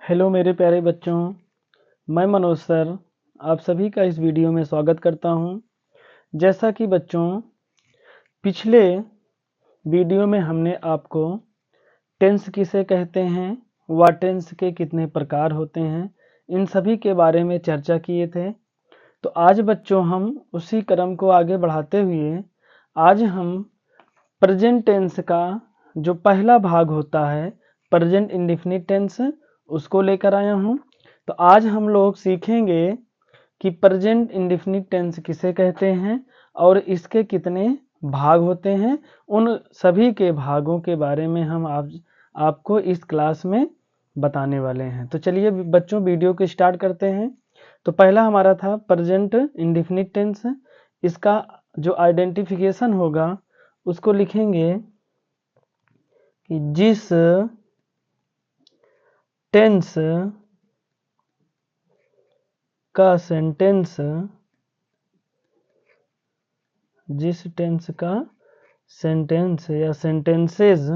Hello मेरे प्यारे बच्चों, मैं मनोज सर आप सभी का इस वीडियो में स्वागत करता हूं। जैसा कि बच्चों पिछले वीडियो में हमने आपको टेंस किसे कहते हैं व टेंस के कितने प्रकार होते हैं इन सभी के बारे में चर्चा किए थे। तो आज बच्चों हम उसी क्रम को आगे बढ़ाते हुए आज हम प्रेजेंट टेंस का जो पहला भाग होता है प्रेजेंट इंडेफिनिट टेंस उसको लेकर आया हूं। तो आज हम लोग सीखेंगे कि प्रेजेंट इंडेफिनिट टेंस किसे कहते हैं और इसके कितने भाग होते हैं। उन सभी के भागों के बारे में हम आपको इस क्लास में बताने वाले हैं। तो चलिए बच्चों वीडियो को स्टार्ट करते हैं। तो पहला हमारा था प्रेजेंट इंडेफिनिट टेंस। इसका जो आइडेंटिफिकेशन होगा उसको लिखेंगे कि जिस टेंस का सेंटेंस या सेंटेंसेस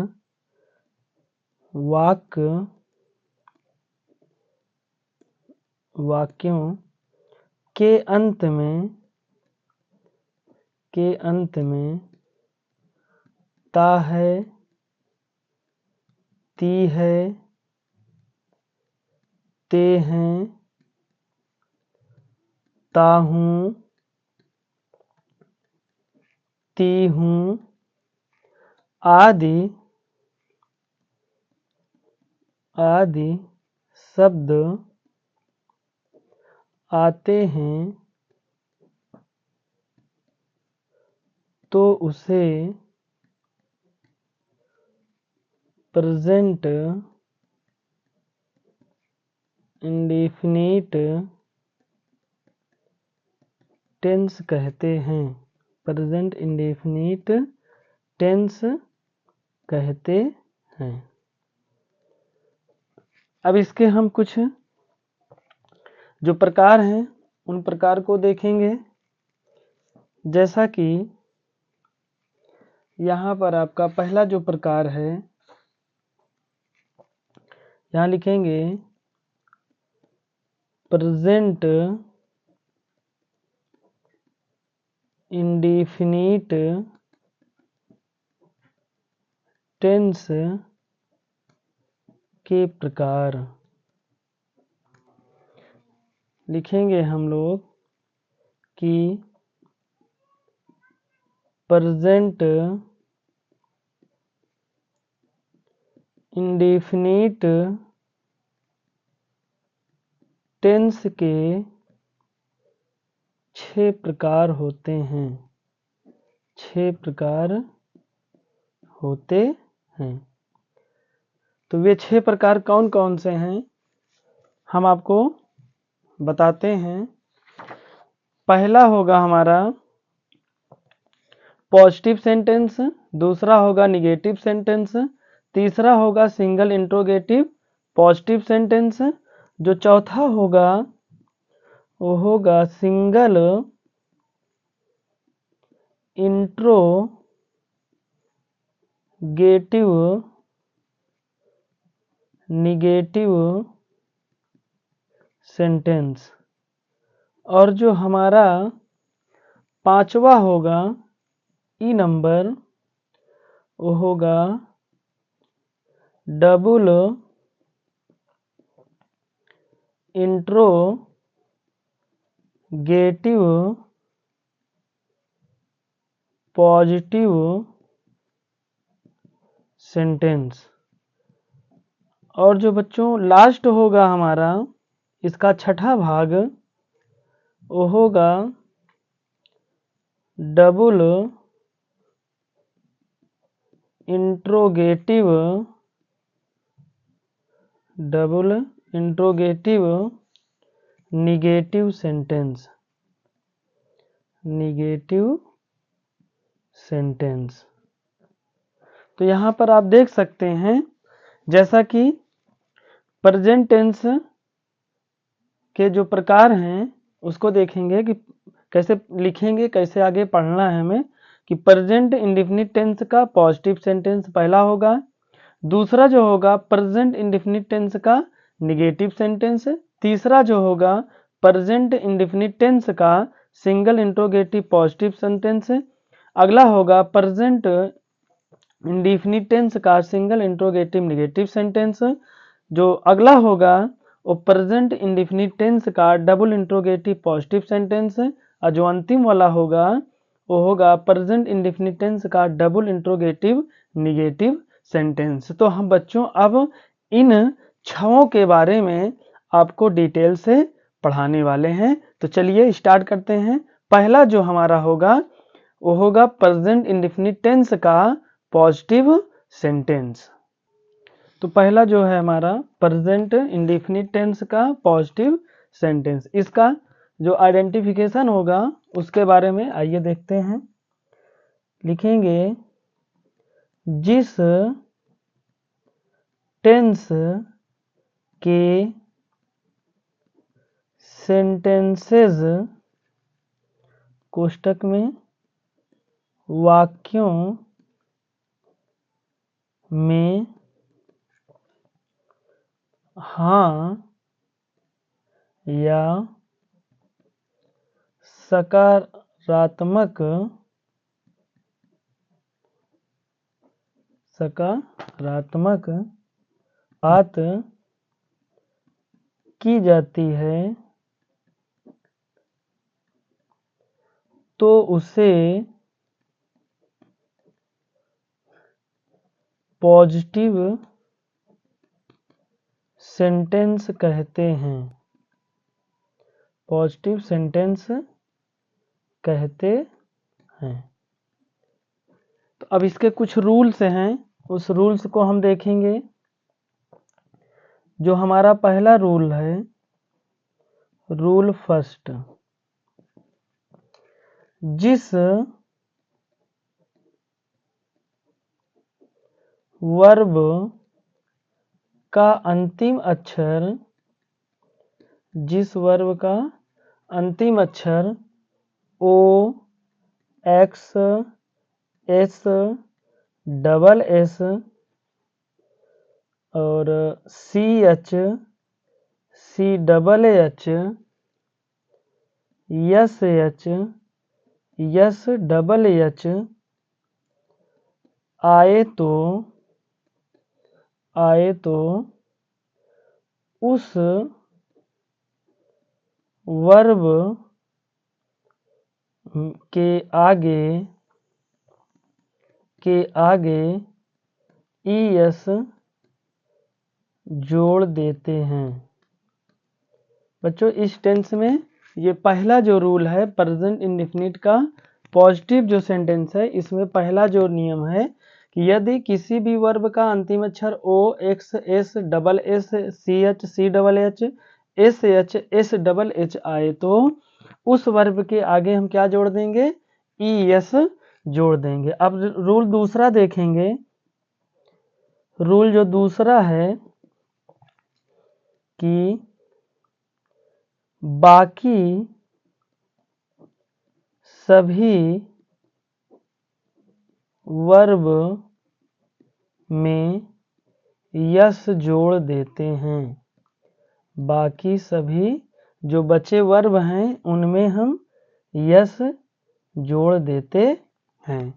वाक्यों के अंत में ता है, ती है, ते हैं, ता हूं, ती हूं आदि शब्द आते हैं तो उसे प्रेजेंट इंडेफिनिट टेंस कहते हैं। प्रेजेंट इंडेफिनिट टेंस कहते हैं। अब इसके हम कुछ जो प्रकार हैं उन प्रकार को देखेंगे। जैसा कि यहाँ पर आपका पहला जो प्रकार है, यहाँ लिखेंगे प्रेजेंट इंडेफिनिट टेंस के प्रकार लिखेंगे हम लोग कि प्रेजेंट इंडेफिनिट टेंस के 6 प्रकार होते हैं। 6 प्रकार होते हैं। तो वे 6 प्रकार कौन कौन से हैं हम आपको बताते हैं। पहला होगा हमारा पॉजिटिव सेंटेंस, दूसरा होगा निगेटिव सेंटेंस, तीसरा होगा सिंगल इंट्रोगेटिव पॉजिटिव सेंटेंस, जो चौथा होगा वो होगा सिंगल इंट्रोगेटिव निगेटिव सेंटेंस, और जो हमारा पांचवा होगा ई नंबर वो होगा डबल इंट्रोगेटिव पॉजिटिव सेंटेंस, और जो बच्चों लास्ट होगा हमारा इसका छठा भाग वो होगा डबल इंट्रोगेटिव निगेटिव सेंटेंस। तो यहाँ पर आप देख सकते हैं जैसा कि प्रेजेंट टेंस के जो प्रकार हैं उसको देखेंगे कि कैसे लिखेंगे, कैसे आगे पढ़ना है हमें। कि प्रेजेंट इंडेफिनिट टेंस का पॉजिटिव सेंटेंस पहला होगा, दूसरा जो होगा प्रेजेंट इंडेफिनिट टेंस का निगेटिव सेंटेंस। तीसरा जो होगा प्रेजेंट इंडेफिनिट टेंस का सिंगल इंट्रोगेटिव पॉजिटिव सेंटेंस। अगला होगा प्रेजेंट इंडेफिनिट टेंस का सिंगल इंट्रोगेटिव नेगेटिव सेंटेंस। जो अगला होगा वो प्रेजेंट इंडेफिनिट टेंस का डबल इंट्रोगेटिव पॉजिटिव सेंटेंस। और जो अंतिम वाला होगा वो होगा प्रेजेंट इंडेफिनिट टेंस का डबल इंट्रोगेटिव निगेटिव सेंटेंस। तो हम बच्चों अब इन छहों के बारे में आपको डिटेल से पढ़ाने वाले हैं। तो चलिए स्टार्ट करते हैं। पहला जो हमारा होगा वो होगा प्रेजेंट इंडेफिनिट टेंस का पॉजिटिव सेंटेंस। तो पहला जो है हमारा प्रेजेंट इंडेफिनिट टेंस का पॉजिटिव सेंटेंस, इसका जो आइडेंटिफिकेशन होगा उसके बारे में आइए देखते हैं। लिखेंगे जिस टेंस के सेंटेंसेस कोष्टक में वाक्यों में हाँ या सकारात्मक बात की जाती है तो उसे पॉजिटिव सेंटेंस कहते हैं। पॉजिटिव सेंटेंस कहते हैं। तो अब इसके कुछ रूल्स हैं, उस रूल्स को हम देखेंगे। जो हमारा पहला रूल है, रूल फर्स्ट, जिस वर्ब का अंतिम अक्षर O, X, S, double S और C H, C double H, S H, S double H आए तो उस वर्ब के आगे ईएस जोड़ देते हैं। बच्चों इस टेंस में ये पहला जो रूल है प्रेजेंट इंडेफिनिट का पॉजिटिव जो सेंटेंस है, इसमें पहला जो नियम है कि यदि किसी भी वर्ब का अंतिम अक्षर O, X, S, double S, C H, C double H, S H, S double H आए तो उस वर्ब के आगे हम क्या जोड़ देंगे? ई एस जोड़ देंगे। अब रूल दूसरा देखेंगे। रूल जो दूसरा है कि बाकी सभी वर्ब में यस जोड़ देते हैं। बाकी सभी जो बचे वर्ब हैं उनमें हम यस जोड़ देते हैं।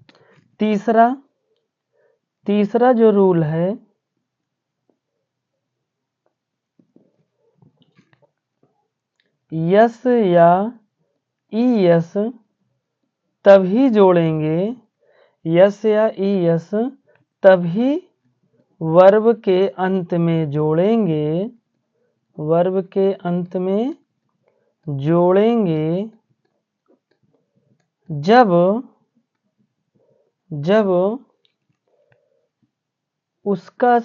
तीसरा जो रूल है, यस या ई यस तभी जोड़ेंगे, यस या ई यस तभी वर्ब के अंत में जोड़ेंगे, वर्ब के अंत में जोड़ेंगे जब उसका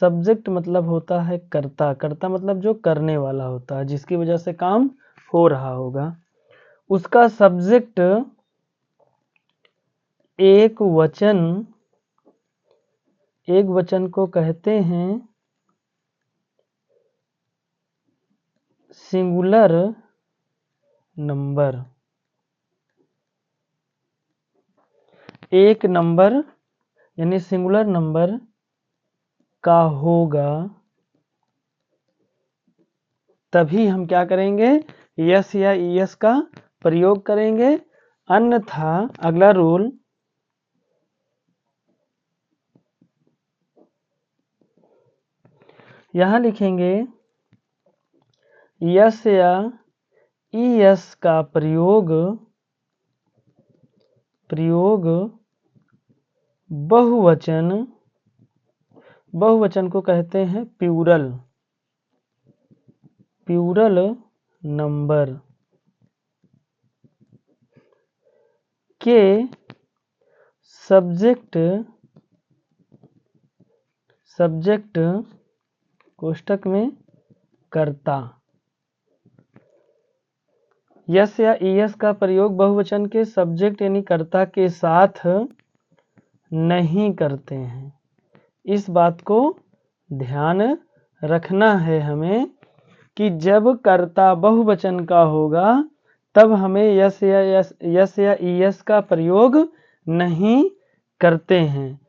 सब्जेक्ट मतलब होता है कर्ता मतलब जो करने वाला होता है, जिसकी वजह से काम हो रहा होगा। उसका सब्जेक्ट एक वचन को कहते हैं सिंगुलर नंबर। एक नंबर यानी सिंगुलर नंबर का होगा, तभी हम क्या करेंगे, यस या ईएस का प्रयोग करेंगे। अन्यथा अगला रूल, यहां लिखेंगे यस या ईएस का प्रयोग बहुवचन को कहते हैं प्लूरल नंबर के सब्जेक्ट कोष्ठक में कर्ता। यस या ईएस का प्रयोग बहुवचन के सब्जेक्ट यानी कर्ता के साथ नहीं करते हैं। इस बात को ध्यान रखना है हमें कि जब कर्ता बहुवचन का होगा तब हमें यस या ईएस का प्रयोग नहीं करते हैं,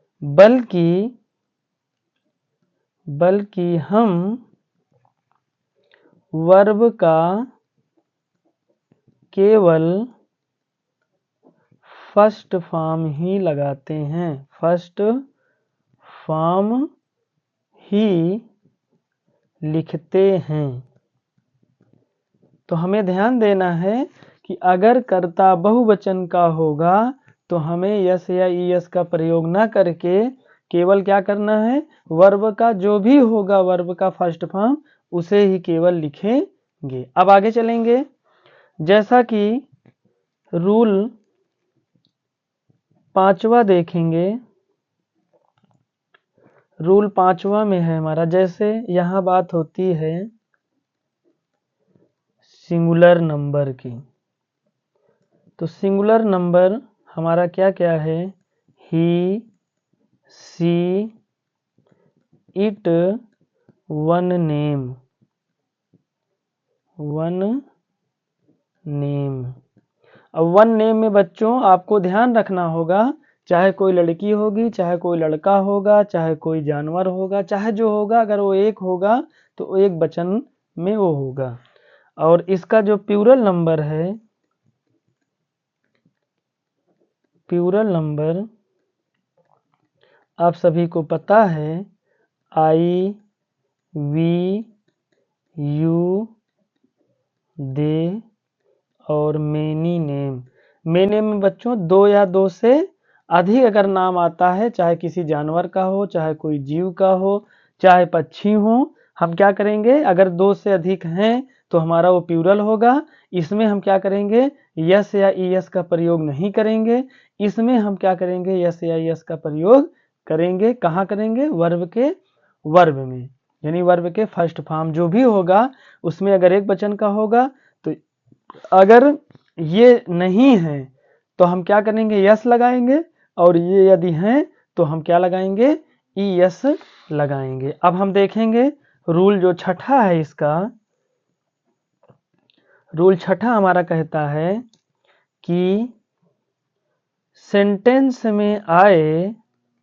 बल्कि हम वर्ब का केवल फर्स्ट फॉर्म ही लगाते हैं, फर्स्ट फॉर्म ही लिखते हैं। तो हमें ध्यान देना है कि अगर कर्ता बहुवचन का होगा तो हमें यस या ईएस का प्रयोग ना करके केवल क्या करना है, वर्ब का जो भी होगा वर्ब का फर्स्ट फॉर्म उसे ही केवल लिखेंगे। अब आगे चलेंगे, जैसा कि रूल 5वां देखेंगे। रूल 5वां में है हमारा, जैसे यहाँ बात होती है सिंगुलर नंबर की, तो सिंगुलर नंबर हमारा क्या क्या है, ही, सी, इट, वन नेम। अब वन नेम में बच्चों आपको ध्यान रखना होगा, चाहे कोई लड़की होगी, चाहे कोई लड़का होगा, चाहे कोई जानवर होगा, चाहे जो होगा, अगर वो एक होगा तो वो एक वचन में वो होगा। और इसका जो प्लूरल नंबर है, प्लूरल नंबर आप सभी को पता है, आई, वी, यू, दे और मेनी नेम। मेनी में बच्चों दो या दो से अधिक अगर नाम आता है, चाहे किसी जानवर का हो, चाहे कोई जीव का हो, चाहे पक्षी हो, हम क्या करेंगे, अगर दो से अधिक हैं तो हमारा वो प्लूरल होगा। इसमें हम क्या करेंगे, यस या ईएस का प्रयोग नहीं करेंगे। इसमें हम क्या करेंगे, यस या ईएस का प्रयोग करेंगे। कहाँ करेंगे, वर्ब के वर्ब में, यानी वर्ब के फर्स्ट फॉर्म जो भी होगा उसमें अगर एक वचन का होगा तो अगर ये नहीं है तो हम क्या करेंगे, यस लगाएंगे, और ये यदि हैं तो हम क्या लगाएंगे, ईएस लगाएंगे। अब हम देखेंगे रूल जो छठा है, इसका रूल छठा हमारा कहता है कि सेंटेंस में आए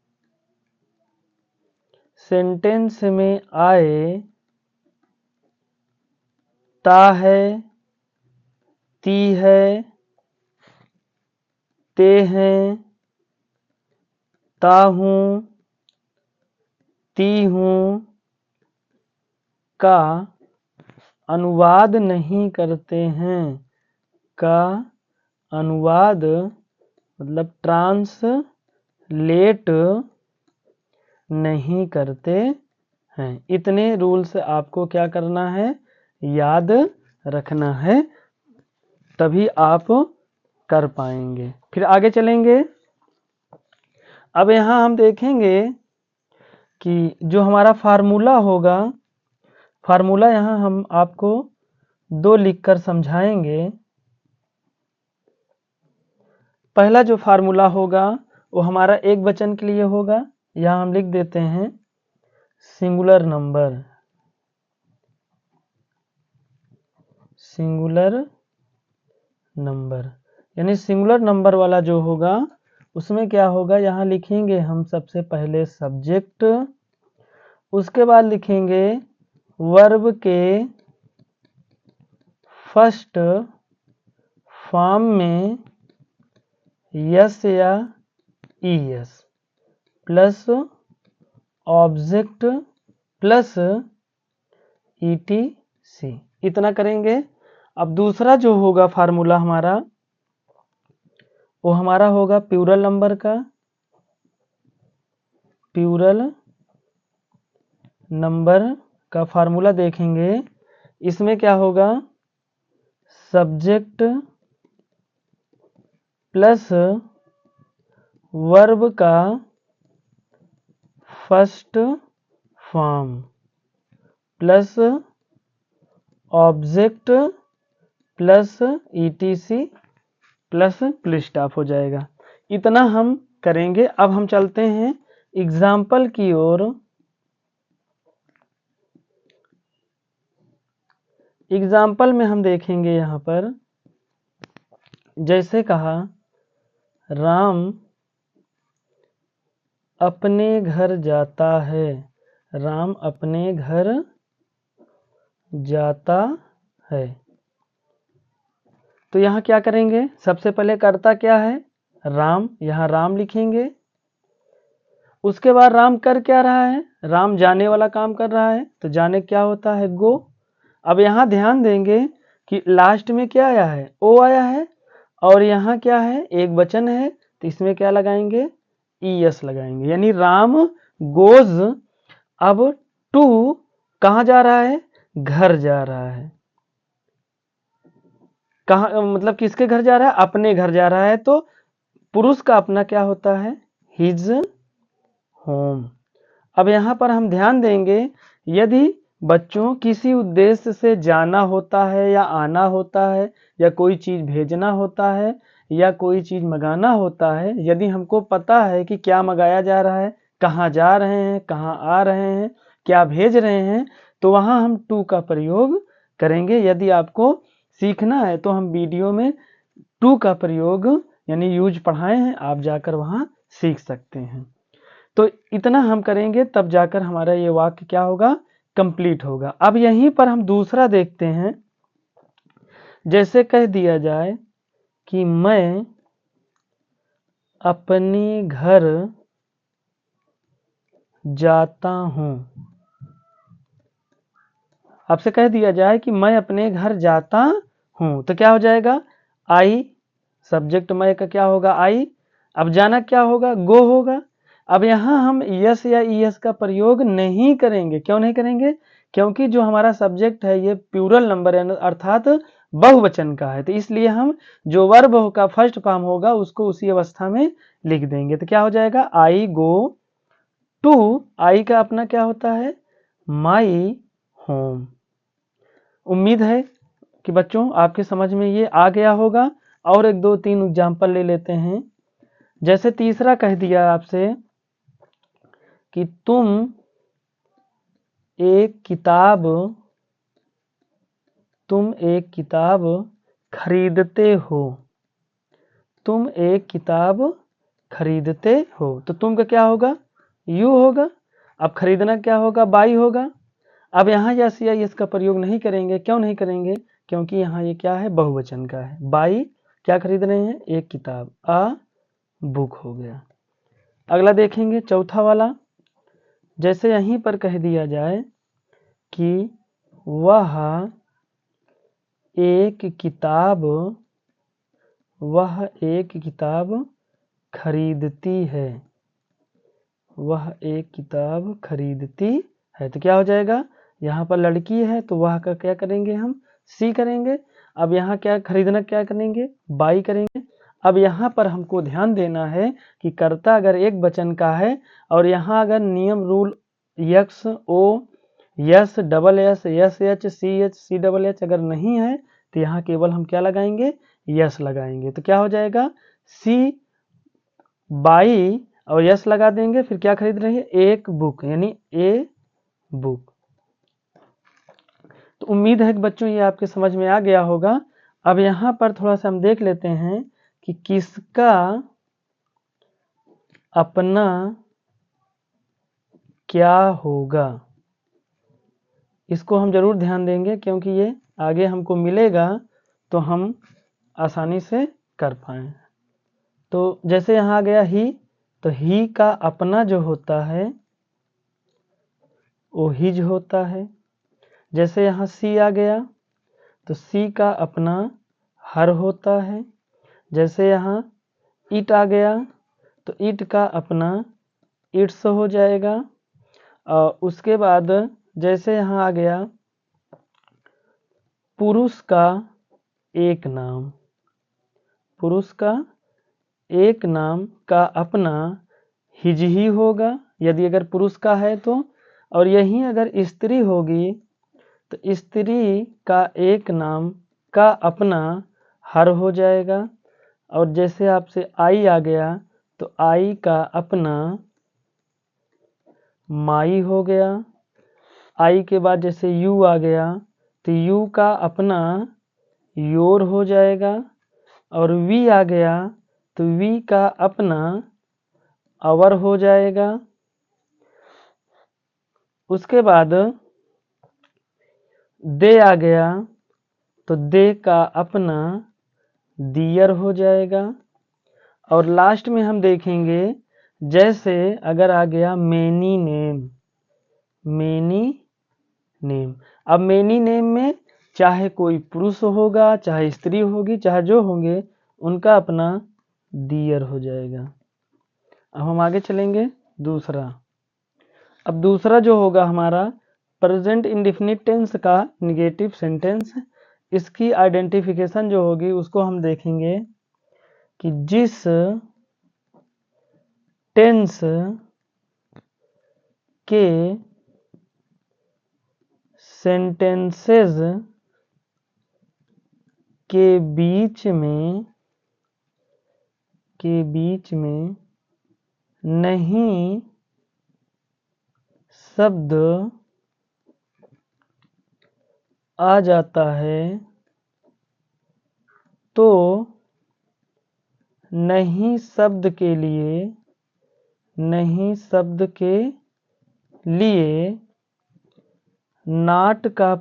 ता है, ती है, ते हैं, ता हूं, ती हूं का अनुवाद नहीं करते हैं, का अनुवाद मतलब ट्रांसलेट नहीं करते हैं। इतने रूल्स आपको क्या करना है, याद रखना है, तभी आप कर पाएंगे। फिर आगे चलेंगे। अब यहाँ हम देखेंगे कि जो हमारा फार्मूला होगा, फार्मूला यहाँ हम आपको दो लिखकर समझाएंगे। पहला जो फार्मूला होगा वो हमारा एक वचन के लिए होगा, यहाँ हम लिख देते हैं सिंगुलर नंबर, सिंगुलर नंबर, यानी सिंगुलर नंबर वाला जो होगा उसमें क्या होगा, यहाँ लिखेंगे हम सबसे पहले सब्जेक्ट, उसके बाद लिखेंगे वर्ब के फर्स्ट फॉर्म में यस या ES plus object plus etc, इतना करेंगे। अब दूसरा जो होगा फार्मूला हमारा, वो हमारा होगा प्लूरल नंबर का, प्लूरल नंबर का फार्मूला देखेंगे। इसमें क्या होगा, सब्जेक्ट प्लस वर्ब का first form plus object plus etc plus full stop हो जाएगा। इतना हम करेंगे। अब हम चलते हैं एग्जाम्पल की ओर। एग्जाम्पल में हम देखेंगे यहाँ पर, जैसे कहा राम अपने घर जाता है, राम अपने घर जाता है। तो यहाँ क्या करेंगे, सबसे पहले कर्ता क्या है, राम, यहाँ राम लिखेंगे। उसके बाद राम कर क्या रहा है, राम जाने वाला काम कर रहा है, तो जाने क्या होता है, गो। अब यहाँ ध्यान देंगे कि लास्ट में क्या आया है, ओ आया है, और यहाँ क्या है, एक वचन है, तो इसमें क्या लगाएंगे, ईएस लगाएंगे, यानी राम गोज। अब टू कहाँ जा रहा है, घर जा रहा है। कहाँ मतलब किसके घर जा रहा है, अपने घर जा रहा है, तो पुरुष का अपना क्या होता है, हिज होम। अब यहाँ पर हम ध्यान देंगे, यदि बच्चों किसी उद्देश्य से जाना होता है या आना होता है या कोई चीज़ भेजना होता है या कोई चीज़ मंगाना होता है, यदि हमको पता है कि क्या मंगाया जा रहा है, कहाँ जा रहे हैं, कहाँ आ रहे हैं, क्या भेज रहे हैं, तो वहाँ हम टू का प्रयोग करेंगे। यदि आपको सीखना है तो हम वीडियो में टू का प्रयोग यानी यूज पढ़ाए हैं, आप जाकर वहाँ सीख सकते हैं। तो इतना हम करेंगे, तब जाकर हमारा ये वाक्य क्या होगा, कंप्लीट होगा। अब यहीं पर हम दूसरा देखते हैं, जैसे कह दिया जाए कि मैं अपने घर जाता हूं। आपसे कह दिया जाए कि मैं अपने घर जाता हूं, तो क्या हो जाएगा, आई, सब्जेक्ट मैं का क्या होगा, आई। अब जाना क्या होगा, गो होगा। अब यहाँ हम यस या ईएस का प्रयोग नहीं करेंगे। क्यों नहीं करेंगे, क्योंकि जो हमारा सब्जेक्ट है ये प्लूरल नंबर है, अर्थात बहुवचन का है, तो इसलिए हम जो वर्ब का फर्स्ट फॉर्म होगा उसको उसी अवस्था में लिख देंगे। तो क्या हो जाएगा, आई गो टू, आई का अपना क्या होता है, माई होम। उम्मीद है कि बच्चों आपके समझ में ये आ गया होगा। और एक दो तीन एग्जाम्पल ले लेते हैं। जैसे तीसरा कह दिया आपसे कि तुम एक किताब खरीदते हो, तुम एक किताब खरीदते हो, तो तुम का क्या होगा, यू होगा। अब खरीदना क्या होगा, बाई होगा। अब यहाँ यस या यस का प्रयोग नहीं करेंगे। क्यों नहीं करेंगे, क्योंकि यहाँ ये क्या है, बहुवचन का है। बाई क्या खरीद रहे हैं, एक किताब, आ बुक हो गया। अगला देखेंगे चौथा वाला, जैसे यहीं पर कह दिया जाए कि वह एक किताब खरीदती है, वह एक किताब खरीदती है, तो क्या हो जाएगा, यहाँ पर लड़की है तो वह का क्या करेंगे, हम सी करेंगे। अब यहाँ क्या खरीदना क्या करेंगे, बाई करेंगे। अब यहाँ पर हमको ध्यान देना है कि कर्ता अगर एक वचन का है और यहाँ अगर नियम rule X O S double S S H C double H अगर नहीं है, तो यहाँ केवल हम क्या लगाएंगे, यस लगाएंगे। तो क्या हो जाएगा, सी बाई और यस लगा देंगे, फिर क्या खरीद रही है, एक बुक, यानी ए बुक। तो उम्मीद है कि बच्चों ये आपके समझ में आ गया होगा। अब यहाँ पर थोड़ा सा हम देख लेते हैं कि किसका अपना क्या होगा। इसको हम जरूर ध्यान देंगे क्योंकि ये आगे हमको मिलेगा तो हम आसानी से कर पाएँ। तो जैसे यहाँ आ गया ही, तो ही का अपना जो होता है वो हिज होता है। जैसे यहाँ सी आ गया तो सी का अपना हर होता है। जैसे यहाँ इट आ गया तो इट का अपना इट्स हो जाएगा। और उसके बाद जैसे यहाँ आ गया पुरुष का एक नाम, पुरुष का एक नाम का अपना हिज ही होगा यदि अगर पुरुष का है तो, और यहीं अगर स्त्री होगी तो स्त्री का एक नाम का अपना हर हो जाएगा। और जैसे आपसे आई आ गया तो आई का अपना माई हो गया। आई के बाद जैसे यू आ गया तो यू का अपना योर हो जाएगा। और वी आ गया तो वी का अपना अवर हो जाएगा। उसके बाद दे आ गया तो दे का अपना दियर हो जाएगा। और लास्ट में हम देखेंगे जैसे अगर आ गया मेनी नेम, मेनी नेम। अब मेनी नेम में चाहे कोई पुरुष होगा, चाहे स्त्री होगी, चाहे जो होंगे उनका अपना दियर हो जाएगा। अब हम आगे चलेंगे दूसरा। अब दूसरा जो होगा हमारा प्रेजेंट इंडेफिनिट टेंस का निगेटिव सेंटेंस, इसकी आइडेंटिफिकेशन जो होगी उसको हम देखेंगे कि जिस टेंस के सेंटेंसेस के बीच में नहीं शब्द आ जाता है तो नहीं शब्द के लिए नॉट का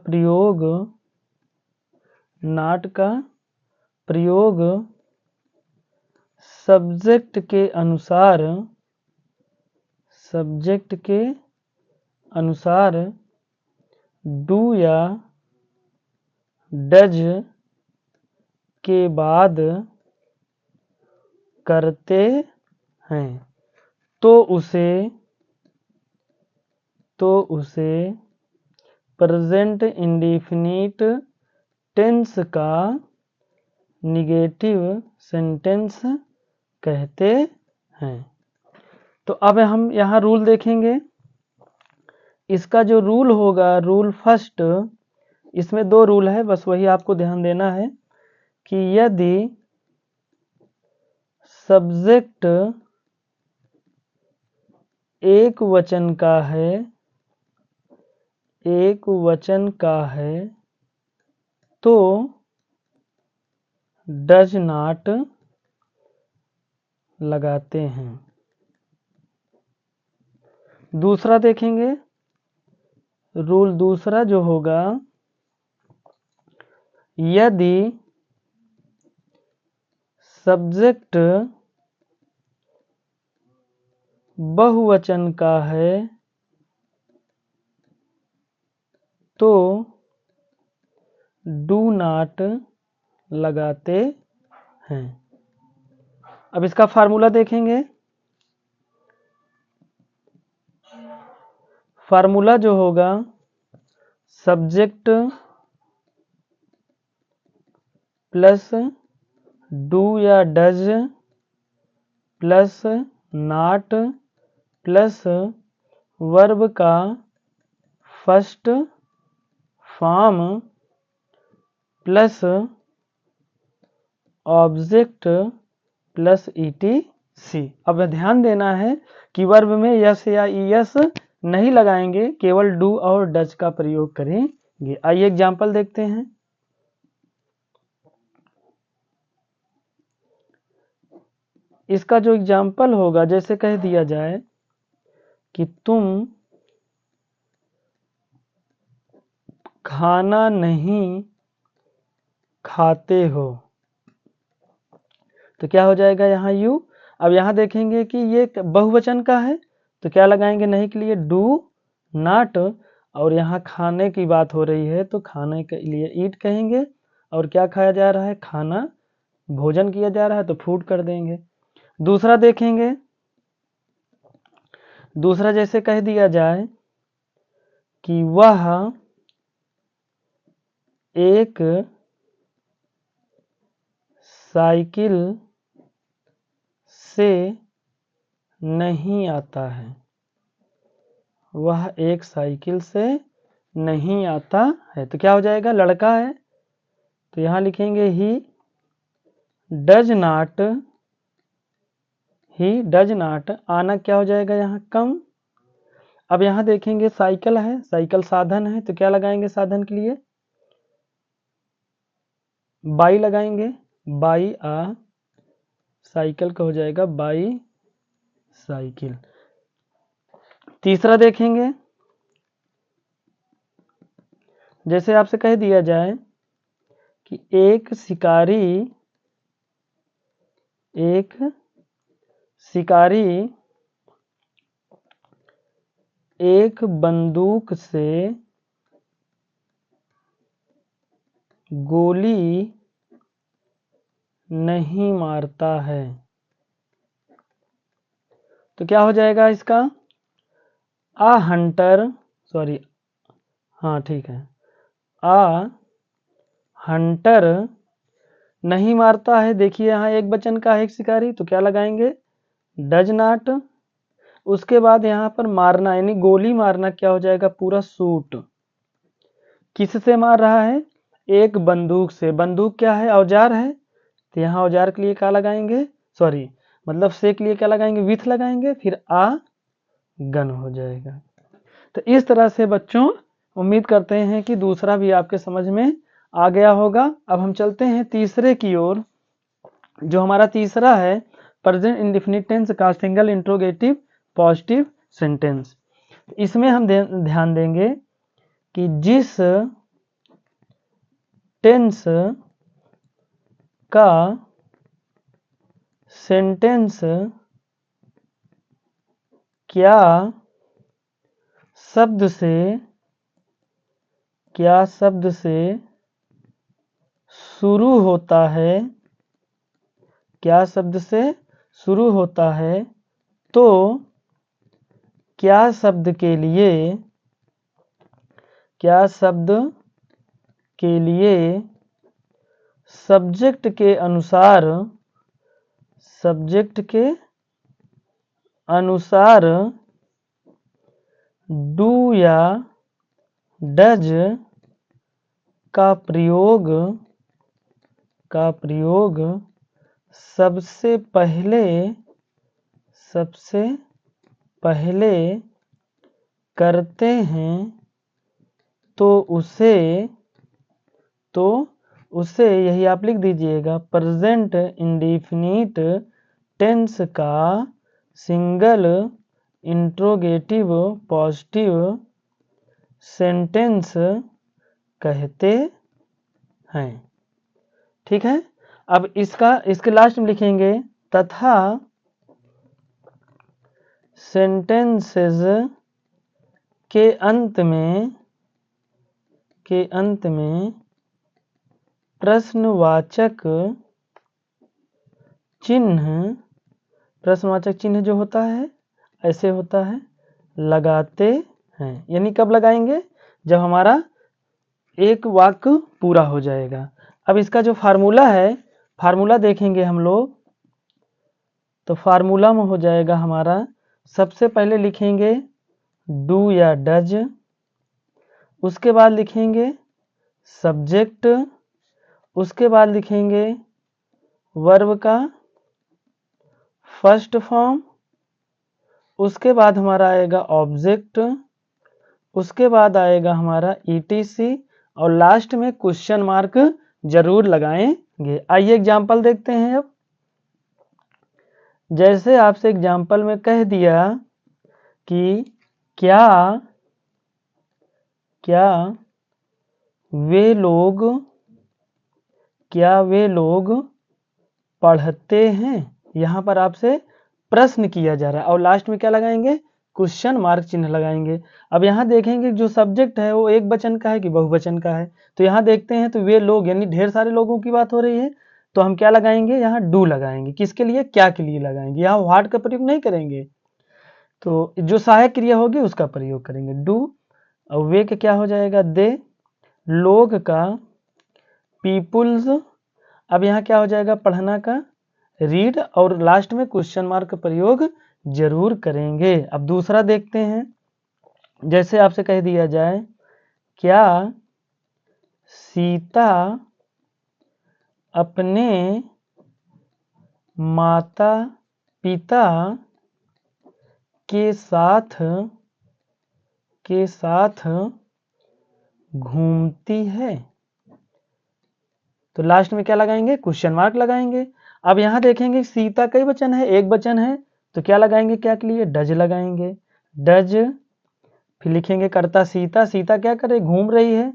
प्रयोग सब्जेक्ट के अनुसार डू या डज के बाद करते हैं तो उसे प्रेजेंट इंडेफिनिट टेंस का निगेटिव सेंटेंस कहते हैं। तो अब हम यहाँ रूल देखेंगे। इसका जो रूल होगा, रूल फर्स्ट, इसमें दो रूल है, बस वही आपको ध्यान देना है कि यदि सब्जेक्ट एक वचन का है तो डज नॉट लगाते हैं। दूसरा देखेंगे, रूल दूसरा जो होगा, यदि सब्जेक्ट बहुवचन का है तो डू नॉट लगाते हैं। अब इसका फार्मूला देखेंगे। फार्मूला जो होगा, सब्जेक्ट प्लस डू या does plus not plus verb का first form plus object plus ETC. अब ध्यान देना है कि वर्ब में यस या ईएस नहीं लगाएंगे, केवल डू और डज का प्रयोग करेंगे। आइए एग्जाम्पल देखते हैं। इसका जो एग्जाम्पल होगा, जैसे कह दिया जाए कि तुम खाना नहीं खाते हो, तो क्या हो जाएगा यहाँ यू। अब यहाँ देखेंगे कि ये बहुवचन का है, तो क्या लगाएंगे नहीं के लिए डू नॉट, और यहाँ खाने की बात हो रही है तो खाने के लिए ईट कहेंगे, और क्या खाया जा रहा है, खाना, भोजन किया जा रहा है तो फूड कर देंगे। दूसरा देखेंगे, दूसरा जैसे कह दिया जाए कि वह एक साइकिल से नहीं आता है, वह एक साइकिल से नहीं आता है, तो क्या हो जाएगा, लड़का है, तो यहाँ लिखेंगे he does not, he does not, आना क्या हो जाएगा यहाँ कम। अब यहाँ देखेंगे साइकिल है, साइकिल साधन है, तो क्या लगाएंगे साधन के लिए, बाई लगाएंगे, बाई आ साइकिल का हो जाएगा बाई साइकिल। तीसरा देखेंगे, जैसे आपसे कह दिया जाए कि एक शिकारी एक बंदूक से गोली नहीं मारता है, तो क्या हो जाएगा इसका, आ हंटर, सॉरी हाँ ठीक है, आ हंटर नहीं मारता है, देखिए यहाँ एक वचन का है एक शिकारी, तो क्या लगाएंगे डज नॉट। उसके बाद यहाँ पर मारना यानी गोली मारना क्या हो जाएगा पूरा शूट, किससे मार रहा है, एक बंदूक से, बंदूक क्या है औजार है, तो यहाँ औजार के लिए क्या लगाएंगे, सॉरी मतलब से के लिए क्या लगाएंगे विथ लगाएंगे, फिर आ गन हो जाएगा। तो इस तरह से बच्चों उम्मीद करते हैं कि दूसरा भी आपके समझ में आ गया होगा। अब हम चलते हैं तीसरे की ओर, जो हमारा तीसरा है प्रेजेंट इंडेफिनिट टेंस का सिंगल इंट्रोगेटिव पॉजिटिव सेंटेंस। इसमें हम ध्यान देंगे कि जिस टेंस का सेंटेंस क्या शब्द से शुरू होता है, क्या शब्द से शुरू होता है, तो क्या शब्द के लिए सब्जेक्ट के अनुसार डू या डज का प्रयोग सबसे पहले करते हैं, तो उसे यही आप लिख दीजिएगा प्रेजेंट इंडेफिनिट टेंस का सिंगल इंट्रोगेटिव पॉजिटिव सेंटेंस कहते हैं। ठीक है, अब इसके लास्ट में लिखेंगे तथा सेंटेंसेस के अंत में प्रश्नवाचक चिन्ह जो होता है ऐसे होता है लगाते हैं, यानी कब लगाएंगे, जब हमारा एक वाक्य पूरा हो जाएगा। अब इसका जो फार्मूला है, फार्मूला देखेंगे हम लोग, तो फार्मूला में हो जाएगा हमारा, सबसे पहले लिखेंगे डू या डज, उसके बाद लिखेंगे सब्जेक्ट, उसके बाद लिखेंगे वर्ब का फर्स्ट फॉर्म, उसके बाद हमारा आएगा ऑब्जेक्ट, उसके बाद आएगा हमारा ETC, और लास्ट में क्वेश्चन मार्क जरूर लगाएंगे। आइए एग्जाम्पल देखते हैं। अब जैसे आपसे एग्जाम्पल में कह दिया कि क्या वे लोग पढ़ते हैं। यहाँ पर आपसे प्रश्न किया जा रहा है और लास्ट में क्या लगाएंगे, क्वेश्चन मार्क चिन्ह लगाएंगे। अब यहाँ देखेंगे जो सब्जेक्ट है वो एक वचन का है कि बहुवचन का है। तो यहाँ देखते हैं तो वे लोग यानी ढेर सारे लोगों की बात हो रही है, तो हम क्या लगाएंगे, यहाँ डू लगाएंगे। किसके लिए, क्या के लिए लगाएंगे, यहाँ व्हाट का प्रयोग नहीं करेंगे। तो जो सहायक क्रिया होगी उसका प्रयोग करेंगे, डू। और वे का क्या हो जाएगा, दे। लोग का पीपुल्स। अब यहाँ क्या हो जाएगा, पढ़ना का रीड। और लास्ट में क्वेश्चन मार्क का प्रयोग जरूर करेंगे। अब दूसरा देखते हैं। जैसे आपसे कह दिया जाए क्या सीता अपने माता पिता के साथ घूमती है। तो लास्ट में क्या लगाएंगे, क्वेश्चन मार्क लगाएंगे। अब यहां देखेंगे सीता कई वचन है, एक वचन है, तो क्या लगाएंगे, क्या के लिए, डज लगाएंगे, डज। फिर लिखेंगे करता सीता, सीता क्या करे, घूम रही है,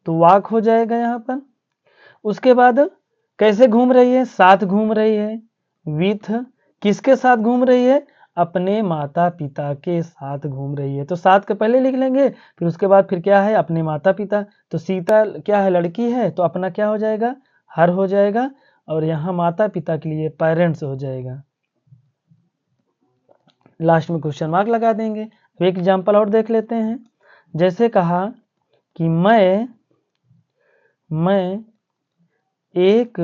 तो वॉक हो जाएगा यहाँ पर। उसके बाद कैसे घूम रही है, साथ घूम रही है, विथ। किसके साथ घूम रही है, अपने माता पिता के साथ घूम रही है। तो साथ के पहले लिख लेंगे, फिर उसके बाद फिर क्या है, अपने माता पिता। तो सीता क्या है, लड़की है, तो अपना क्या हो जाएगा, हर हो जाएगा। और यहाँ माता पिता के लिए पेरेंट्स हो जाएगा। लास्ट में क्वेश्चन मार्क लगा देंगे। अब एक एग्जाम्पल और देख लेते हैं। जैसे कहा कि मैं एक,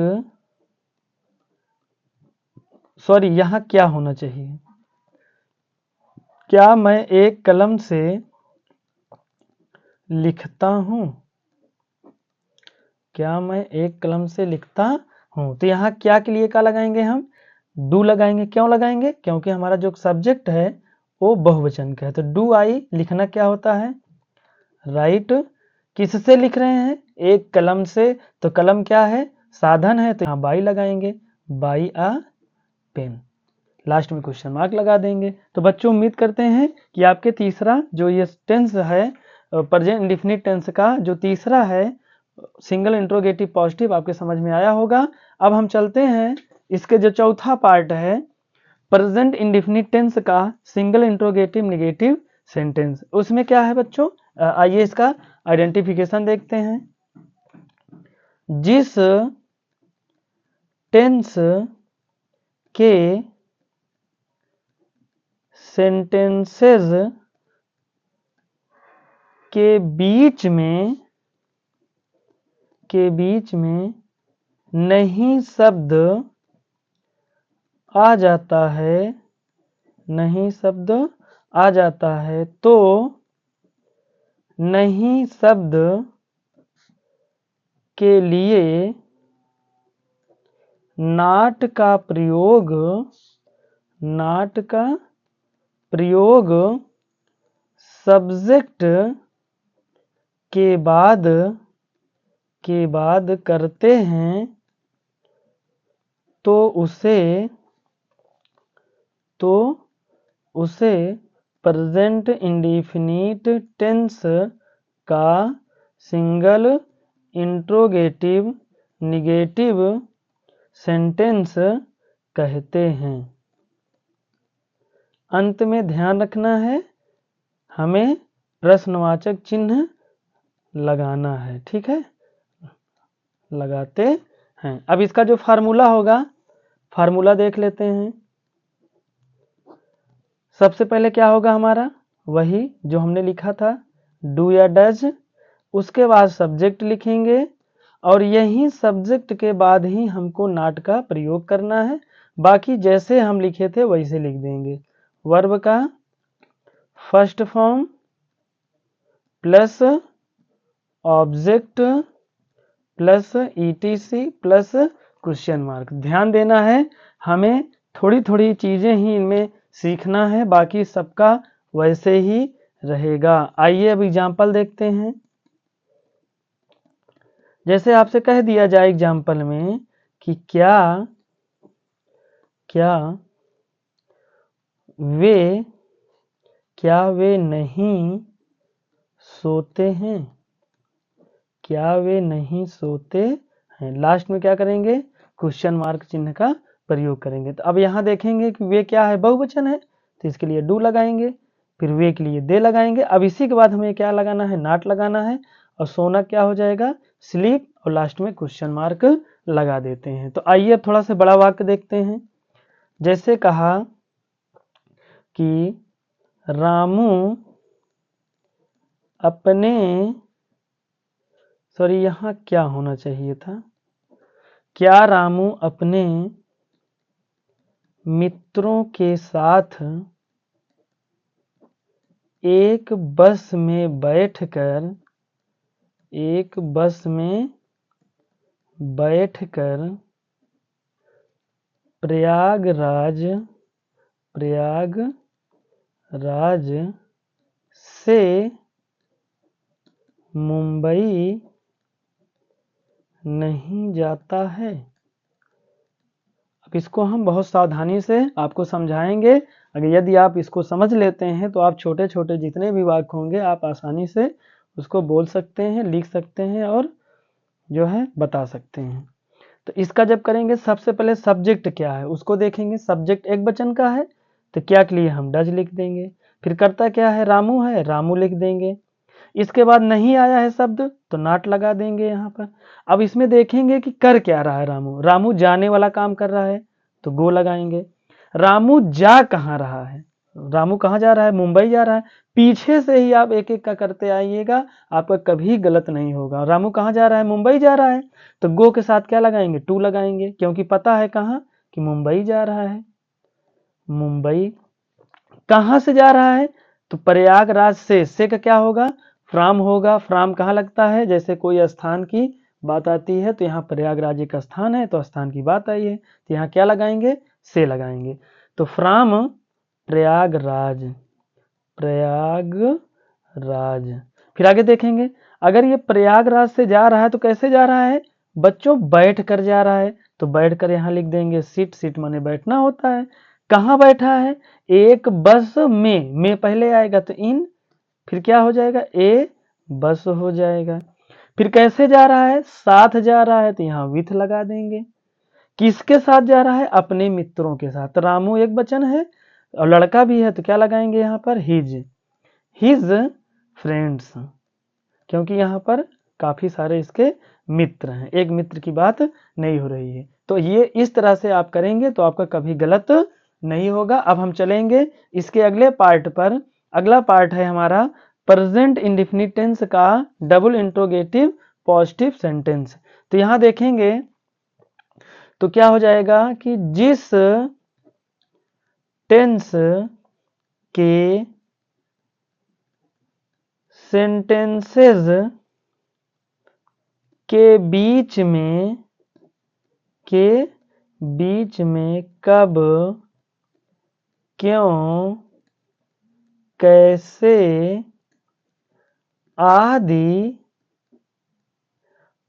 सॉरी यहाँ क्या होना चाहिए, क्या मैं एक कलम से लिखता हूं, क्या मैं एक कलम से लिखता हूं। तो यहाँ क्या के लिए क्या लगाएंगे, हम डू लगाएंगे। क्यों लगाएंगे, क्योंकि हमारा जो सब्जेक्ट है वो बहुवचन का है। तो डू आई, लिखना क्या होता है, राइट। किससे लिख रहे हैं, एक कलम से। तो कलम क्या है, साधन है, तो यहाँ बाई लगाएंगे, बाई अ पेन। लास्ट में क्वेश्चन मार्क लगा देंगे। तो बच्चों उम्मीद करते हैं कि आपके तीसरा जो ये टेंस है, प्रेजेंट इंडेफिनिट टेंस का जो तीसरा है सिंगल इंट्रोगेटिव पॉजिटिव, आपके समझ में आया होगा। अब हम चलते हैं इसके जो चौथा पार्ट है प्रेजेंट इंडेफिनिट टेंस का सिंगल इंट्रोगेटिव नेगेटिव सेंटेंस। उसमें क्या है बच्चों, आइए इसका आइडेंटिफिकेशन देखते हैं। जिस टेंस के सेंटेंसेस के बीच में नहीं शब्द आ जाता है, नहीं शब्द आ जाता है, तो नहीं शब्द के लिए नॉट का प्रयोग सब्जेक्ट के बाद करते हैं, तो उसे प्रेजेंट इंडेफिनिट टेंस का सिंगल इंट्रोगेटिव नेगेटिव सेंटेंस कहते हैं। अंत में ध्यान रखना है, हमें प्रश्नवाचक चिन्ह लगाना है, ठीक है, लगाते हैं। अब इसका जो फार्मूला होगा, फार्मूला देख लेते हैं। सबसे पहले क्या होगा हमारा, वही जो हमने लिखा था, डू या डज। उसके बाद सब्जेक्ट लिखेंगे और यही सब्जेक्ट के बाद ही हमको नॉट का प्रयोग करना है। बाकी जैसे हम लिखे थे वैसे लिख देंगे। वर्ब का first form plus object plus etc plus question mark. ध्यान देना है, हमें थोड़ी थोड़ी चीजें ही इनमें सीखना है, बाकी सबका वैसे ही रहेगा। आइए अब एग्जाम्पल देखते हैं। जैसे आपसे कह दिया जाए एग्जाम्पल में कि क्या वे क्या वे नहीं सोते हैं? क्या वे नहीं सोते हैं? लास्ट में क्या करेंगे? क्वेश्चन मार्क चिन्ह का प्रयोग करेंगे। तो अब यहाँ देखेंगे कि वे क्या है, बहुवचन है, तो इसके लिए डू लगाएंगे, फिर वे के लिए दे लगाएंगे। अब इसी के बाद हमें क्या लगाना है? नॉट लगाना है, और सोना क्या हो जाएगा? स्लीप, और लास्ट में क्वेश्चन मार्क लगा देते हैं। तो आइए अब थोड़ा सा बड़ा वाक्य देखते हैं। जैसे कहा कि रामू अपने, सॉरी यहाँ क्या होना चाहिए था, क्या रामू अपने मित्रों के साथ एक बस में बैठकर प्रयागराज से मुंबई नहीं जाता है? अब इसको हम बहुत सावधानी से आपको समझाएंगे। अगर यदि आप इसको समझ लेते हैं तो आप छोटे छोटे जितने भी वाक्य होंगे आप आसानी से उसको बोल सकते हैं, लिख सकते हैं और जो है बता सकते हैं। तो इसका जब करेंगे, सबसे पहले सब्जेक्ट क्या है उसको देखेंगे। सब्जेक्ट एक वचन का है तो क्या के लिए हम डज लिख देंगे। फिर कर्ता क्या है? रामू है, रामू लिख देंगे। इसके बाद नहीं आया है शब्द तो नॉट लगा देंगे यहाँ पर। अब इसमें देखेंगे कि कर क्या रहा है रामू। रामू जाने वाला काम कर रहा है तो गो लगाएंगे। रामू जा कहाँ रहा है? रामू कहाँ जा रहा है? मुंबई जा रहा है। पीछे से ही आप एक एक का करते आइएगा, आपका कभी गलत नहीं होगा। रामू कहाँ जा रहा है? मुंबई जा रहा है, तो गो के साथ क्या लगाएंगे? टू लगाएंगे, क्योंकि पता है कहाँ कि मुंबई जा रहा है। मुंबई कहाँ से जा रहा है? तो प्रयागराज से का क्या होगा? फ्राम होगा। फ्राम कहाँ लगता है? जैसे कोई स्थान की बात आती है तो यहाँ प्रयागराज एक स्थान है तो स्थान की बात आई है, तो यहाँ क्या लगाएंगे? से लगाएंगे। तो फ्राम प्रयागराज, फिर आगे देखेंगे। अगर ये प्रयागराज से जा रहा है तो कैसे जा रहा है बच्चों? बैठ कर जा रहा है, तो बैठ कर यहाँ लिख देंगे सीट। सीट माने बैठना होता है। कहाँ बैठा है? एक बस में पहले आएगा तो इन, फिर क्या हो जाएगा? ए बस हो जाएगा। फिर कैसे जा रहा है? साथ जा रहा है तो यहाँ विथ लगा देंगे। किसके साथ जा रहा है? अपने मित्रों के साथ। रामू एक वचन है और लड़का भी है तो क्या लगाएंगे यहाँ पर? हिज फ्रेंड्स, क्योंकि यहाँ पर काफी सारे इसके मित्र हैं, एक मित्र की बात नहीं हो रही है। तो ये इस तरह से आप करेंगे तो आपका कभी गलत नहीं होगा। अब हम चलेंगे इसके अगले पार्ट पर। अगला पार्ट है हमारा प्रेजेंट इंडेफिनिट टेंस का डबल इंट्रोगेटिव पॉजिटिव सेंटेंस। तो यहाँ देखेंगे तो क्या हो जाएगा कि जिस टेंस के सेंटेंसेस के बीच में कब, क्यों, कैसे आदि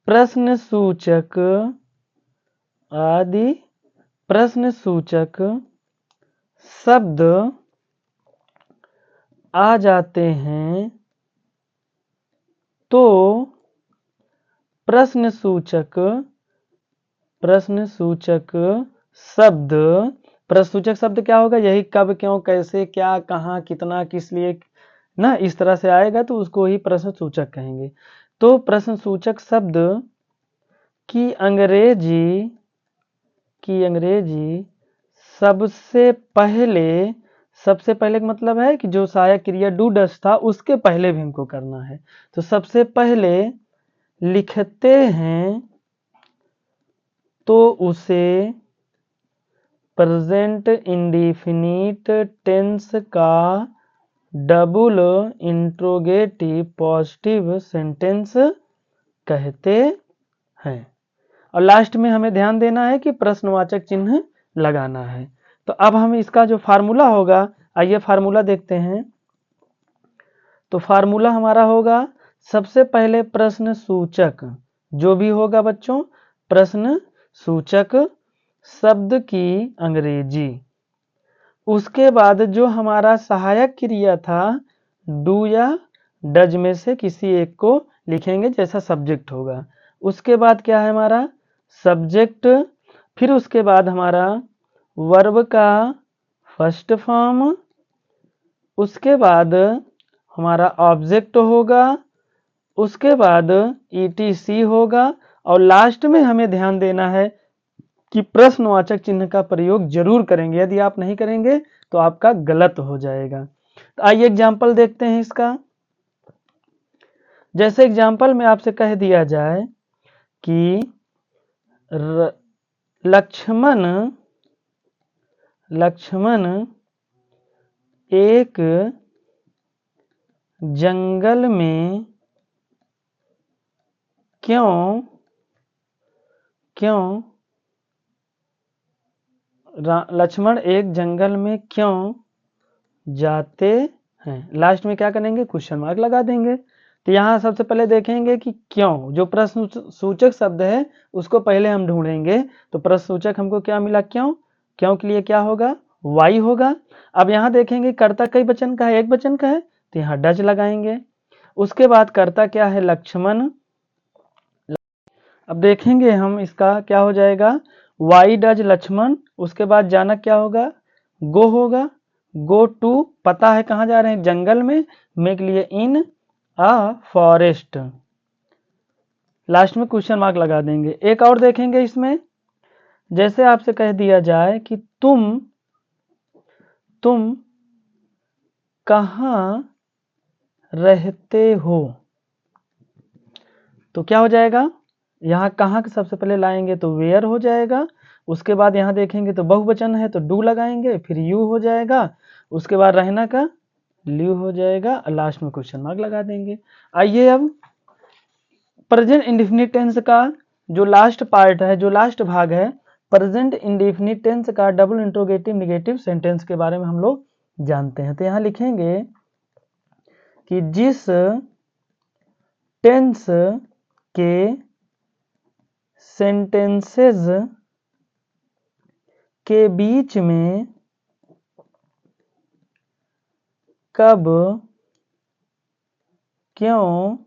प्रश्नसूचक शब्द आ जाते हैं तो प्रश्नसूचक शब्द क्या होगा? यही कब, क्यों, कैसे, क्या, कहाँ, कितना, किस लिए ना, इस तरह से आएगा तो उसको ही प्रश्नसूचक कहेंगे। तो प्रश्नसूचक शब्द की अंग्रेजी सबसे पहले का मतलब है कि जो सहायक क्रिया डू डस था उसके पहले भी हमको करना है। तो सबसे पहले लिखते हैं तो उसे प्रेजेंट इंडेफिनिट टेंस का डबल इंट्रोगेटिव पॉजिटिव सेंटेंस कहते हैं। और लास्ट में हमें ध्यान देना है कि प्रश्नवाचक चिन्ह लगाना है। तो अब हम इसका जो फार्मूला होगा, आइए फार्मूला देखते हैं। तो फार्मूला हमारा होगा सबसे पहले प्रश्न सूचक, जो भी होगा बच्चों प्रश्न सूचक शब्द की अंग्रेजी उसके बाद जो हमारा सहायक क्रिया था डू या डज में से किसी एक को लिखेंगे जैसा सब्जेक्ट होगा। उसके बाद क्या है हमारा सब्जेक्ट, फिर उसके बाद हमारा वर्ब का फर्स्ट फॉर्म, उसके बाद हमारा ऑब्जेक्ट होगा, उसके बाद ईटीसी होगा, और लास्ट में हमें ध्यान देना है कि प्रश्नवाचक चिन्ह का प्रयोग जरूर करेंगे। यदि आप नहीं करेंगे तो आपका गलत हो जाएगा। तो आइए एग्जाम्पल देखते हैं इसका। जैसे एग्जाम्पल में आपसे कह दिया जाए कि लक्ष्मण एक जंगल में क्यों लक्ष्मण एक जंगल में क्यों जाते हैं। लास्ट में क्या करेंगे क्वेश्चन मार्क लगा देंगे। तो यहाँ सबसे पहले देखेंगे कि क्यों, जो प्रश्न सूचक शब्द है उसको पहले हम ढूंढेंगे। तो प्रश्न सूचक हमको क्या मिला क्यों के लिए क्या होगा वाई होगा। अब यहाँ देखेंगे कर्ता कई वचन का है एक वचन का है तो यहाँ डज लगाएंगे। उसके बाद कर्ता क्या है लक्ष्मण। अब देखेंगे हम इसका क्या हो जाएगा वाई डज लक्ष्मण। उसके बाद जाना क्या होगा गो होगा, गो टू पता है कहाँ जा रहे हैं जंगल में के लिए इन अ फॉरेस्ट। लास्ट में क्वेश्चन मार्क लगा देंगे। एक और देखेंगे इसमें, जैसे आपसे कह दिया जाए कि तुम कहाँ रहते हो, तो क्या हो जाएगा यहाँ कहाँ के सबसे पहले लाएंगे तो वेयर हो जाएगा। उसके बाद यहाँ देखेंगे तो बहुवचन है तो डू लगाएंगे, फिर यू हो जाएगा, उसके बाद रहना का ल्यू हो जाएगा, लास्ट में क्वेश्चन मार्क लगा देंगे। आइए अब प्रेजेंट इंडेफिनिट टेंस का जो लास्ट पार्ट है, जो लास्ट भाग है प्रेजेंट इंडेफिनिट टेंस का डबल इंट्रोगेटिव नेगेटिव सेंटेंस के बारे में हम लोग जानते हैं। तो यहाँ लिखेंगे कि जिस टेंस के सेंटेंसेस के बीच में कब क्यों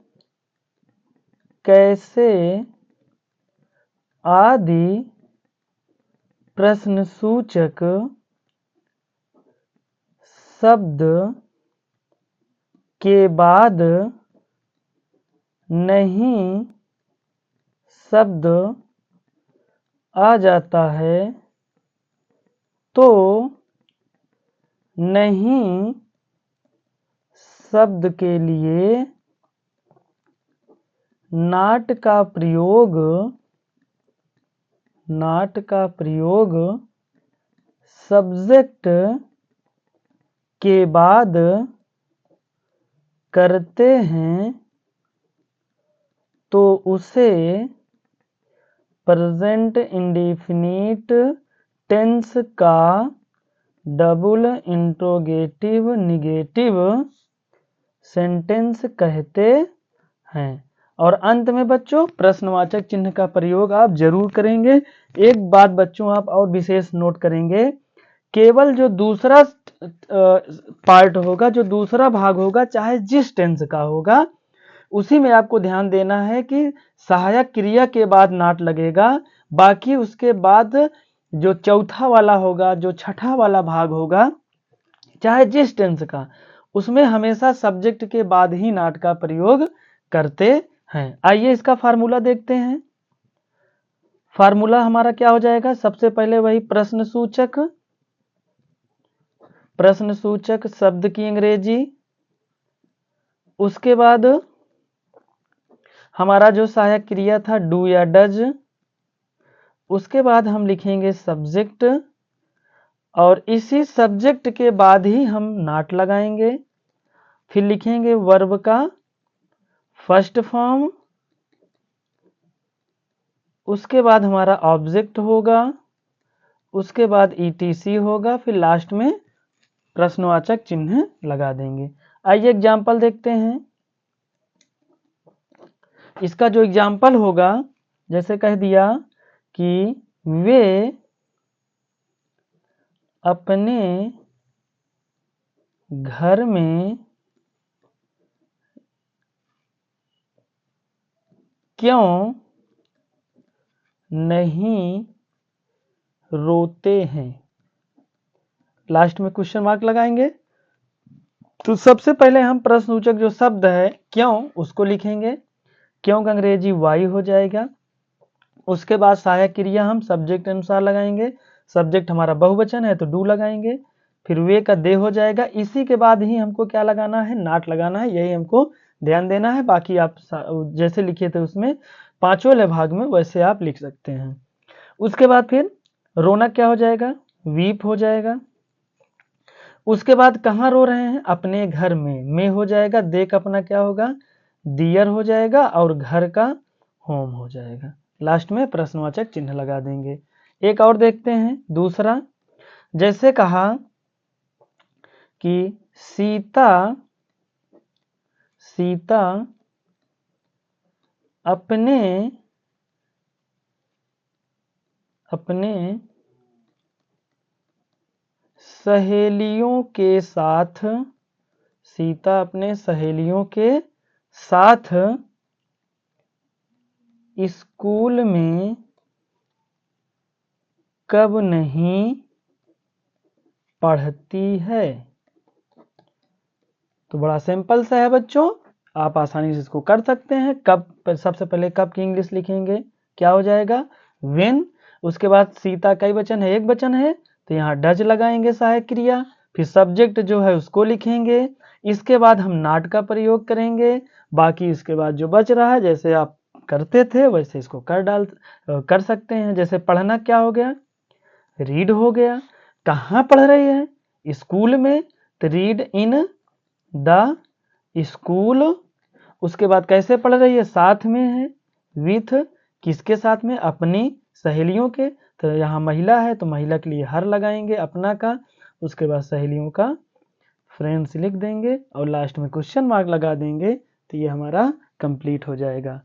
कैसे आदि प्रश्नसूचक शब्द के बाद नहीं शब्द आ जाता है तो नहीं शब्द के लिए नाट का प्रयोग सब्जेक्ट के बाद करते हैं तो उसे प्रेजेंट इंडेफिनिट टेंस का डबल इंट्रोगेटिव नेगेटिव सेंटेंस कहते हैं। और अंत में बच्चों प्रश्नवाचक चिन्ह का प्रयोग आप जरूर करेंगे। एक बात बच्चों आप और विशेष नोट करेंगे, केवल जो दूसरा पार्ट होगा, जो दूसरा भाग होगा, चाहे जिस टेंस का होगा, उसी में आपको ध्यान देना है कि सहायक क्रिया के बाद नाट लगेगा। बाकी उसके बाद जो चौथा वाला होगा, जो छठा वाला भाग होगा, चाहे जिस टेंस का, उसमें हमेशा सब्जेक्ट के बाद ही नाट का प्रयोग करते हैं। आइए इसका फार्मूला देखते हैं। फार्मूला हमारा क्या हो जाएगा, सबसे पहले वही प्रश्नसूचक शब्द की अंग्रेजी, उसके बाद हमारा जो सहायक क्रिया था डू या डज, उसके बाद हम लिखेंगे सब्जेक्ट, और इसी सब्जेक्ट के बाद ही हम नाट लगाएंगे। फिर लिखेंगे वर्ब का फर्स्ट फॉर्म, उसके बाद हमारा ऑब्जेक्ट होगा, उसके बाद ईटीसी होगा, फिर लास्ट में प्रश्नवाचक चिन्ह लगा देंगे। आइए एग्जाम्पल देखते हैं। इसका जो एग्जाम्पल होगा, जैसे कह दिया कि वे अपने घर में क्यों नहीं रोते हैं। लास्ट में क्वेश्चन मार्क लगाएंगे। तो सबसे पहले हम प्रश्नसूचक जो शब्द है क्यों उसको लिखेंगे। क्यों का अंग्रेजी वाई हो जाएगा। उसके बाद सहायक क्रिया हम सब्जेक्ट अनुसार लगाएंगे। सब्जेक्ट हमारा बहुवचन है तो डू लगाएंगे। फिर वे का दे हो जाएगा। इसी के बाद ही हमको क्या लगाना है, नॉट लगाना है। यही हमको ध्यान देना है। बाकी आप जैसे लिखे थे उसमें पांचों वाले भाग में वैसे आप लिख सकते हैं। उसके बाद फिर रोना क्या हो जाएगा, वीप हो जाएगा। उसके बाद कहाँ रो रहे हैं, अपने घर में हो जाएगा। दे का अपना क्या होगा, दियर हो जाएगा। और घर का होम हो जाएगा। लास्ट में प्रश्नवाचक चिन्ह लगा देंगे। एक और देखते हैं दूसरा। जैसे कहा कि सीता अपने सहेलियों के साथ स्कूल में कब नहीं पढ़ती है। तो बड़ा सिंपल सा है बच्चों, आप आसानी से इसको कर सकते हैं। कब, सबसे पहले कब की इंग्लिश लिखेंगे, क्या हो जाएगा, व्हेन। उसके बाद सीता कई वचन है, एक वचन है, तो यहाँ डज लगाएंगे सहायक क्रिया। फिर सब्जेक्ट जो है उसको लिखेंगे। इसके बाद हम नॉट का प्रयोग करेंगे। बाकी इसके बाद जो बच रहा है जैसे आप करते थे वैसे इसको कर सकते हैं। जैसे पढ़ना क्या हो गया, रीड हो गया। कहाँ पढ़ रही है, स्कूल में, तो रीड इन द स्कूल। उसके बाद कैसे पढ़ रही है, साथ में है, विथ, किसके साथ में, अपनी सहेलियों के। तो यहाँ महिला है तो महिला के लिए हर लगाएंगे अपना का। उसके बाद सहेलियों का फ्रेंड्स लिख देंगे और लास्ट में क्वेश्चन मार्क लगा देंगे। तो ये हमारा कंप्लीट हो जाएगा।